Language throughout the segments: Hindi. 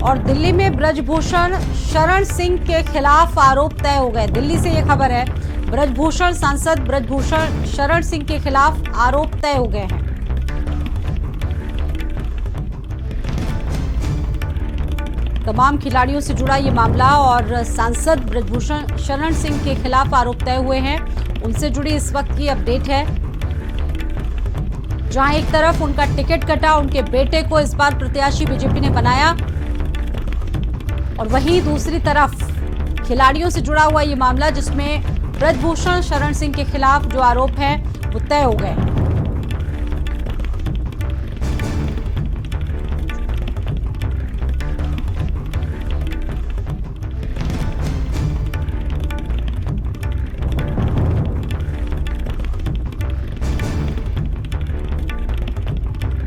और दिल्ली में ब्रजभूषण शरण सिंह के खिलाफ आरोप तय हो गए। दिल्ली से ये खबर है, ब्रजभूषण सांसद ब्रजभूषण शरण सिंह के खिलाफ आरोप तय हो गए हैं। तमाम खिलाड़ियों से जुड़ा ये मामला और सांसद ब्रजभूषण शरण सिंह के खिलाफ आरोप तय हुए हैं। उनसे जुड़ी इस वक्त की अपडेट है, जहां एक तरफ उनका टिकट कटा, उनके बेटे को इस बार प्रत्याशी बीजेपी ने बनाया, और वहीं दूसरी तरफ खिलाड़ियों से जुड़ा हुआ ये मामला जिसमें ब्रजभूषण शरण सिंह के खिलाफ जो आरोप हैं वो तय हो गए।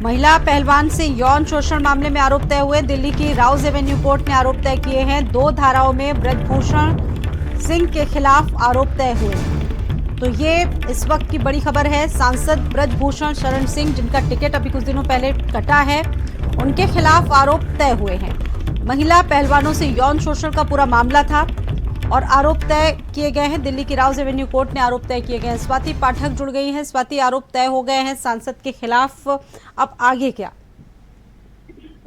महिला पहलवान से यौन शोषण मामले में आरोप तय हुए। दिल्ली की राउज एवेन्यू कोर्ट ने आरोप तय किए हैं। 2 धाराओं में ब्रजभूषण सिंह के खिलाफ आरोप तय हुए। तो ये इस वक्त की बड़ी खबर है। सांसद ब्रजभूषण शरण सिंह, जिनका टिकट अभी कुछ दिनों पहले कटा है, उनके खिलाफ आरोप तय हुए हैं। महिला पहलवानों से यौन शोषण का पूरा मामला था और आरोप तय किए गए हैं। दिल्ली की राउज एवेन्यू कोर्ट ने आरोप तय किए गए हैं। स्वाति पाठक जुड़ गई हैं। स्वाति, आरोप तय हो गए हैं सांसद के खिलाफ, अब आगे क्या?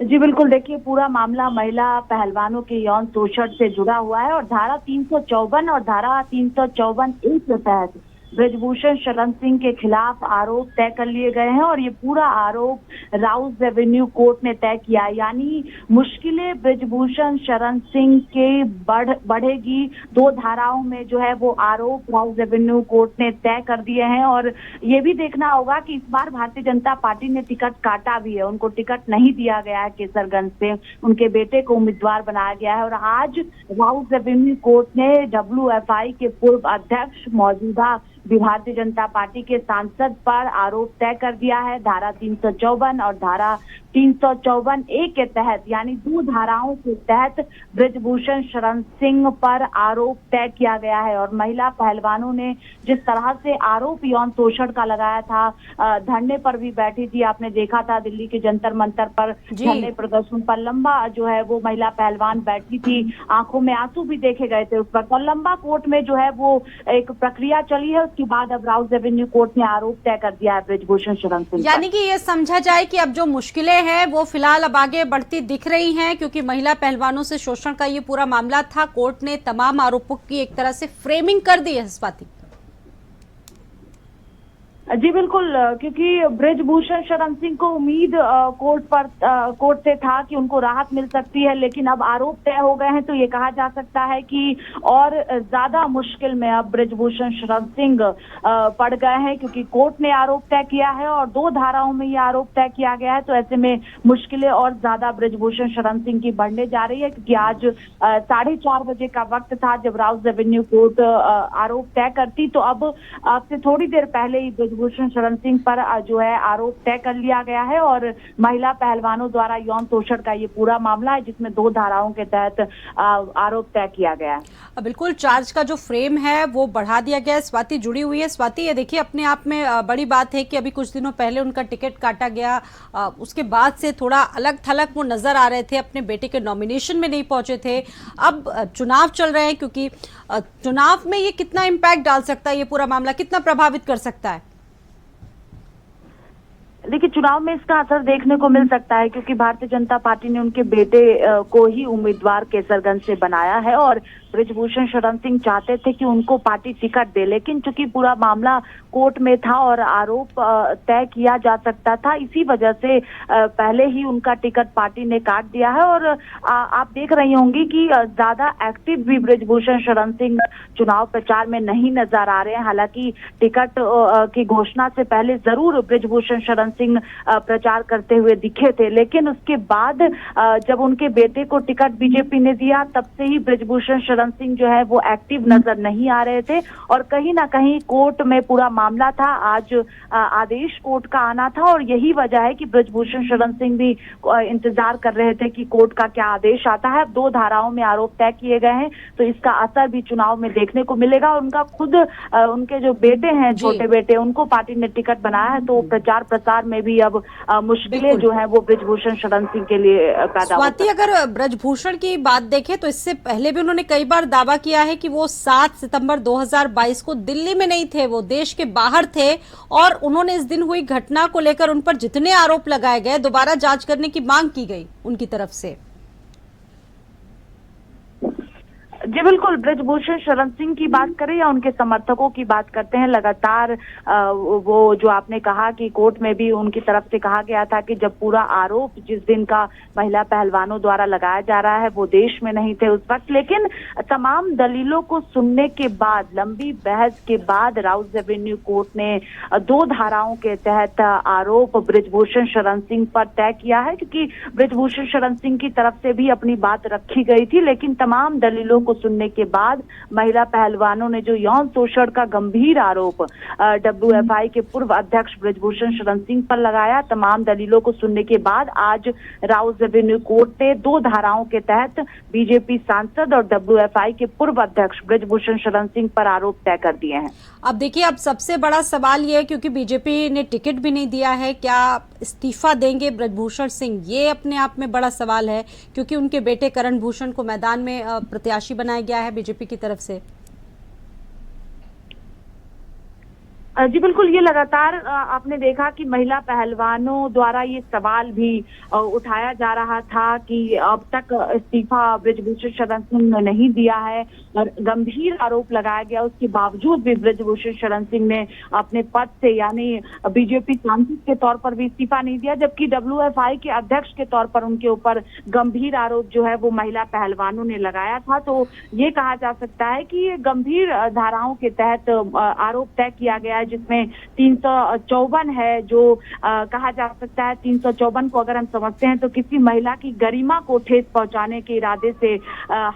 जी बिल्कुल, देखिए पूरा मामला महिला पहलवानों के यौन शोषण से जुड़ा हुआ है और धारा 354 और धारा 354(a) के तहत ब्रजभूषण शरण सिंह के खिलाफ आरोप तय कर लिए गए हैं और ये पूरा आरोप राउज एवेन्यू कोर्ट ने तय किया। यानी मुश्किलें ब्रजभूषण शरण सिंह के बढ़ेगी। 2 धाराओं में जो है वो आरोप राउज एवेन्यू कोर्ट ने तय कर दिए हैं। और ये भी देखना होगा कि इस बार भारतीय जनता पार्टी ने टिकट काटा भी है, उनको टिकट नहीं दिया गया है केसरगंज से, उनके बेटे को उम्मीदवार बनाया गया है। और आज राउज एवेन्यू कोर्ट ने WFI के पूर्व अध्यक्ष, मौजूदा भारतीय जनता पार्टी के सांसद पर आरोप तय कर दिया है। धारा 354 और धारा 354(a) के तहत, यानी 2 धाराओं के तहत ब्रजभूषण शरण सिंह पर आरोप तय किया गया है। और महिला पहलवानों ने जिस तरह से आरोप यौन शोषण का लगाया था, धरने पर भी बैठी थी, आपने देखा था दिल्ली के जंतर मंतर पर धरने प्रदर्शन पर लंबा जो है वो महिला पहलवान बैठी थी, आंखों में आंसू भी देखे गए थे उस पर। और लंबा कोर्ट में जो है वो एक प्रक्रिया चली है, उसके बाद अब राउज एवेन्यू कोर्ट ने आरोप तय कर दिया है ब्रजभूषण शरण सिंह। यानी कि ये समझा जाए कि अब जो मुश्किलें हैं वो फिलहाल अब आगे बढ़ती दिख रही हैं, क्योंकि महिला पहलवानों से शोषण का ये पूरा मामला था। कोर्ट ने तमाम आरोपों की एक तरह से फ्रेमिंग कर दी है। स्वाति जी बिल्कुल, क्योंकि ब्रजभूषण शरण सिंह को उम्मीद कोर्ट से था कि उनको राहत मिल सकती है, लेकिन अब आरोप तय हो गए हैं तो ये कहा जा सकता है कि और ज्यादा मुश्किल में अब ब्रजभूषण शरण सिंह पड़ गए हैं, क्योंकि कोर्ट ने आरोप तय किया है और 2 धाराओं में ये आरोप तय किया गया है। तो ऐसे में मुश्किलें और ज्यादा ब्रजभूषण शरण सिंह की बढ़ने जा रही है, क्योंकि आज 4:30 बजे का वक्त था जब राउज एवेन्यू कोर्ट आरोप तय करती। तो अब आपसे थोड़ी देर पहले ही ब्रजभूषण शरण सिंह पर जो है आरोप तय कर लिया गया है और महिला पहलवानों द्वारा यौन शोषण का ये पूरा मामला है, जिसमें 2 धाराओं के तहत आरोप तय किया गया है। बिल्कुल, चार्ज का जो फ्रेम है वो बढ़ा दिया गया है। स्वाति जुड़ी हुई है। स्वाति, ये देखिए अपने आप में बड़ी बात है कि अभी कुछ दिनों पहले उनका टिकट काटा गया, उसके बाद से थोड़ा अलग थलग वो नजर आ रहे थे, अपने बेटे के नॉमिनेशन में नहीं पहुंचे थे। अब चुनाव चल रहे हैं, क्योंकि चुनाव में ये कितना इम्पैक्ट डाल सकता है, ये पूरा मामला कितना प्रभावित कर सकता है? देखिए, चुनाव में इसका असर देखने को मिल सकता है, क्योंकि भारतीय जनता पार्टी ने उनके बेटे को ही उम्मीदवार केसरगंज से बनाया है और ब्रजभूषण शरण सिंह चाहते थे कि उनको पार्टी टिकट दे, लेकिन चूंकि पूरा मामला कोर्ट में था और आरोप तय किया जा सकता था, इसी वजह से पहले ही उनका टिकट पार्टी ने काट दिया है। और आप देख रही होंगी कि ज्यादा एक्टिव भी ब्रजभूषण शरण सिंह चुनाव प्रचार में नहीं नजर आ रहे हैं। हालांकि टिकट की घोषणा से पहले जरूर ब्रजभूषण शरण सिंह प्रचार करते हुए दिखे थे, लेकिन उसके बाद जब उनके बेटे को टिकट बीजेपी ने दिया, तब से ही ब्रजभूषण शरण शरण सिंह जो है वो एक्टिव नजर नहीं आ रहे थे और कहीं ना कहीं कोर्ट में पूरा मामला था। आज आदेश कोर्ट का आना था और यही वजह है कि ब्रजभूषण शरण सिंह भी इंतजार कर रहे थे कि कोर्ट का क्या आदेश आता है। 2 धाराओं में आरोप तय किए गए हैं तो इसका असर भी चुनाव में देखने को मिलेगा। और उनका खुद उनके जो बेटे हैं, छोटे बेटे, उनको पार्टी ने टिकट बनाया है तो प्रचार प्रसार में भी अब मुश्किलें जो है वो ब्रजभूषण शरण सिंह के लिए पैदा होती स्वाति, अगर ब्रजभूषण की बात देखें तो इससे पहले भी उन्होंने कई बार दावा किया है कि वो 7 सितंबर 2022 को दिल्ली में नहीं थे, वो देश के बाहर थे और उन्होंने इस दिन हुई घटना को लेकर उन पर जितने आरोप लगाए गए दोबारा जांच करने की मांग की गई उनकी तरफ से। जी बिल्कुल, ब्रजभूषण शरण सिंह की बात करें या उनके समर्थकों की बात करते हैं, लगातार वो जो आपने कहा कि कोर्ट में भी उनकी तरफ से कहा गया था कि जब पूरा आरोप जिस दिन का महिला पहलवानों द्वारा लगाया जा रहा है वो देश में नहीं थे उस वक्त, लेकिन तमाम दलीलों को सुनने के बाद, लंबी बहस के बाद राउज एवेन्यू कोर्ट ने 2 धाराओं के तहत आरोप ब्रजभूषण शरण सिंह पर तय किया है। क्योंकि ब्रजभूषण शरण सिंह की तरफ से भी अपनी बात रखी गई थी, लेकिन तमाम दलीलों को सुनने के बाद महिला पहलवानों ने जो यौन शोषण का गंभीर आरोप WFI के पूर्व अध्यक्ष ब्रजभूषण शरण सिंह पर लगाया, तमाम दलीलों को सुनने के बाद आज राउज एवेन्यू कोर्ट ने 2 धाराओं के तहत बीजेपी सांसद और WFI के पूर्व अध्यक्ष ब्रजभूषण शरण सिंह पर आरोप तय कर दिए हैं। अब देखिए, अब सबसे बड़ा सवाल ये है क्योंकि बीजेपी ने टिकट भी नहीं दिया है, क्या इस्तीफा देंगे ब्रजभूषण सिंह? ये अपने आप में बड़ा सवाल है क्योंकि उनके बेटे करण भूषण को मैदान में प्रत्याशी बनाया गया है बीजेपी की तरफ से। जी बिल्कुल, ये लगातार आपने देखा कि महिला पहलवानों द्वारा ये सवाल भी उठाया जा रहा था कि अब तक इस्तीफा ब्रजभूषण शरण सिंह ने नहीं दिया है और गंभीर आरोप लगाया गया, उसके बावजूद भी ब्रजभूषण शरण सिंह ने अपने पद से यानी बीजेपी सांसद के तौर पर भी इस्तीफा नहीं दिया, जबकि WFI के अध्यक्ष के तौर पर उनके ऊपर गंभीर आरोप जो है वो महिला पहलवानों ने लगाया था। तो ये कहा जा सकता है कि ये गंभीर धाराओं के तहत आरोप तय किया गया है, जिसमें 354 है जो कहा जा सकता है। 354 को अगर हम समझते हैं तो किसी महिला की गरिमा को ठेस पहुंचाने के इरादे से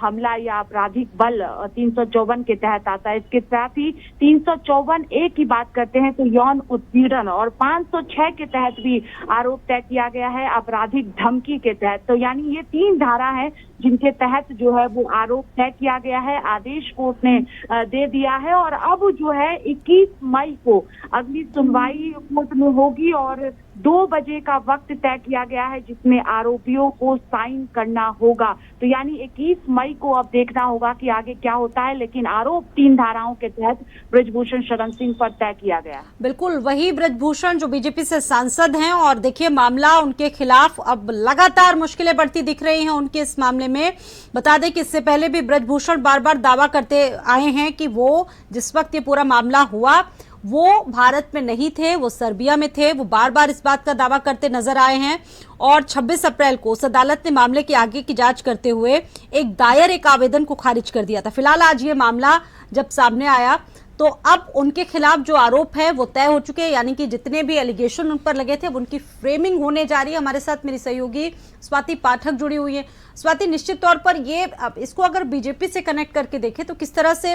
हमला या आपराधिक बल 354 के तहत आता है। इसके साथ ही 354A की बात करते हैं तो यौन उत्पीड़न, और 506 के तहत भी आरोप तय किया गया है आपराधिक धमकी के तहत। तो यानी ये 3 धारा है जिनके तहत जो है वो आरोप तय किया गया है, आदेश कोर्ट ने दे दिया है। और अब जो है 21 मई को अगली सुनवाई कोर्ट में होगी और 2 बजे का वक्त तय किया गया है जिसमें आरोपियों को साइन करना होगा। तो यानी 21 मई को अब देखना होगा कि आगे क्या होता है, लेकिन आरोप 3 धाराओं के तहत ब्रजभूषण शरण सिंह पर तय किया गया। बिल्कुल वही ब्रजभूषण जो बीजेपी से सांसद हैं और देखिए मामला उनके खिलाफ अब लगातार मुश्किलें बढ़ती दिख रही हैं उनके इस मामले में। बता दें कि इससे पहले भी ब्रजभूषण बार बार दावा करते आए हैं कि वो जिस वक्त ये पूरा मामला हुआ वो भारत में नहीं थे, वो सर्बिया में थे। वो बार बार इस बात का दावा करते नजर आए हैं और 26 अप्रैल को उस अदालत ने मामले की आगे की जांच करते हुए एक आवेदन को खारिज कर दिया था। फिलहाल आज ये मामला जब सामने आया तो अब उनके खिलाफ जो आरोप है वो तय हो चुके हैं, यानी कि जितने भी एलिगेशन उन पर लगे थे उनकी फ्रेमिंग होने जा रही है। हमारे साथ मेरी सहयोगी स्वाति पाठक जुड़ी हुई है। स्वाति, निश्चित तौर पर ये इसको अगर बीजेपी से कनेक्ट करके देखें तो किस तरह से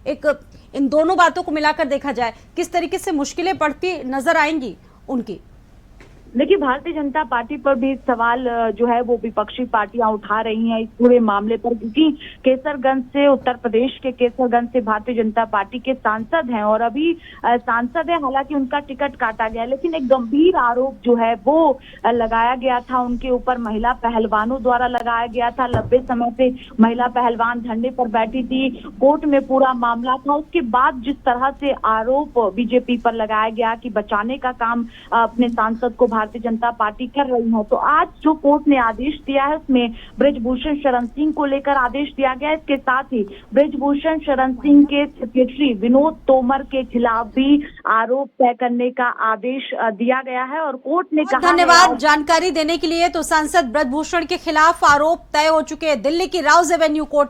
एक इन दोनों बातों को मिलाकर देखा जाए, किस तरीके से मुश्किलें बढ़ती नजर आएंगी उनकी? देखिए, भारतीय जनता पार्टी पर भी सवाल जो है वो विपक्षी पार्टियां उठा रही हैं इस पूरे मामले पर, क्योंकि केसरगंज से, उत्तर प्रदेश के केसरगंज से भारतीय जनता पार्टी के सांसद हैं और अभी सांसद है, हालांकि उनका टिकट काटा गया, लेकिन एक गंभीर आरोप जो है वो लगाया गया था उनके ऊपर, महिला पहलवानों द्वारा लगाया गया था। लंबे समय से महिला पहलवान धरने पर बैठी थी, कोर्ट में पूरा मामला था। उसके बाद जिस तरह से आरोप बीजेपी पर लगाया गया कि बचाने का काम अपने सांसद को भारतीय जनता पार्टी कर रही है, तो आज जो कोर्ट ने आदेश दिया है उसमें ब्रजभूषण शरण सिंह को लेकर आदेश दिया गया है। इसके साथ ही ब्रजभूषण शरण सिंह के सेक्रेटरी विनोद तोमर के खिलाफ भी आरोप तय करने का आदेश दिया गया है और कोर्ट ने कहा। धन्यवाद जानकारी देने के लिए। तो सांसद ब्रजभूषण के खिलाफ आरोप तय हो चुके हैं। दिल्ली की राउज एवेन्यू कोर्ट